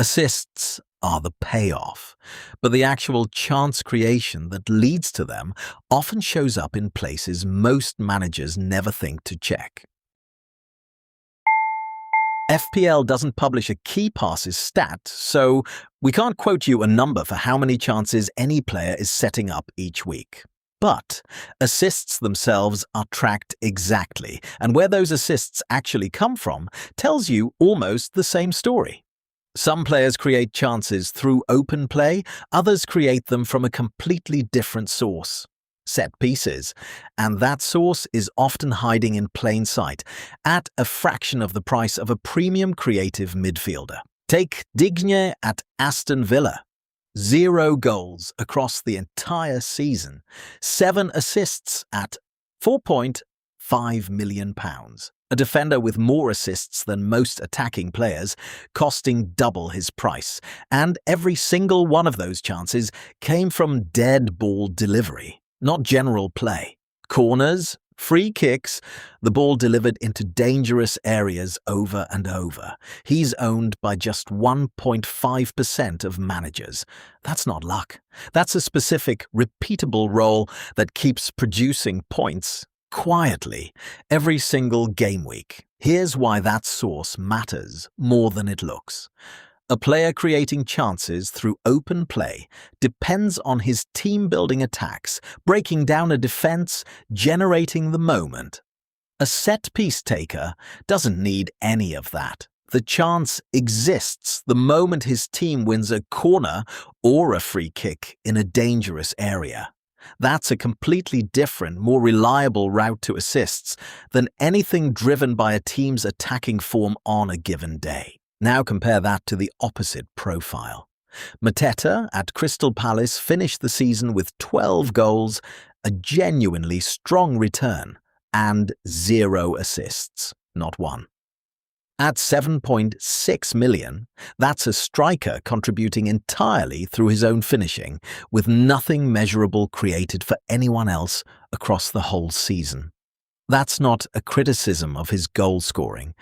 Assists are the payoff, but the actual chance creation that leads to them often shows up in places most managers never think to check. FPL doesn't publish a key passes stat, so we can't quote you a number for how many chances any player is setting up each week. But assists themselves are tracked exactly, and where those assists actually come from tells you almost the same story. Some players create chances through open play, others create them from a completely different source. Set pieces, and that source is often hiding in plain sight, at a fraction of the price of a premium creative midfielder. Take Digne at Aston Villa. 0 goals across the entire season, 7 assists at £4.5 million. A defender with more assists than most attacking players, costing double his price, and every single one of those chances came from dead ball delivery, not general play. Corners, free kicks, the ball delivered into dangerous areas over and over. He's owned by just 1.5% of managers. That's not luck. That's a specific, repeatable role that keeps producing points quietly every single game week. Here's why that source matters more than it looks. A player creating chances through open play depends on his team-building attacks, breaking down a defense, generating the moment. A set-piece taker doesn't need any of that. The chance exists the moment his team wins a corner or a free kick in a dangerous area. That's a completely different, more reliable route to assists than anything driven by a team's attacking form on a given day. Now compare that to the opposite profile. Mateta at Crystal Palace finished the season with 12 goals, a genuinely strong return, and 0 assists, not one. At 7.6 million, that's a striker contributing entirely through his own finishing, with nothing measurable created for anyone else across the whole season. That's not a criticism of his goal scoring.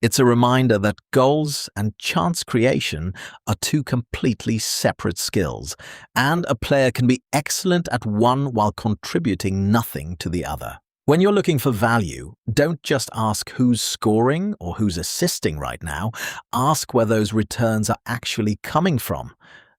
It's a reminder that goals and chance creation are two completely separate skills, and a player can be excellent at one while contributing nothing to the other. When you're looking for value, don't just ask who's scoring or who's assisting right now. Ask where those returns are actually coming from.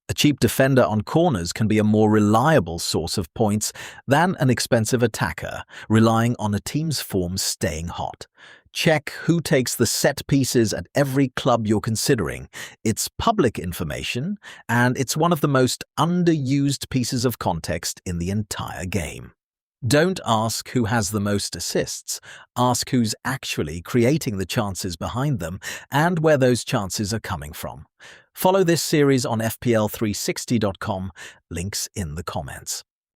A cheap defender on corners can be a more reliable source of points than an expensive attacker, relying on a team's form staying hot. Check who takes the set pieces at every club you're considering. It's public information, and it's one of the most underused pieces of context in the entire game. Don't ask who has the most assists. Ask who's actually creating the chances behind them and where those chances are coming from. Follow this series on FPL360.com, links in the comments.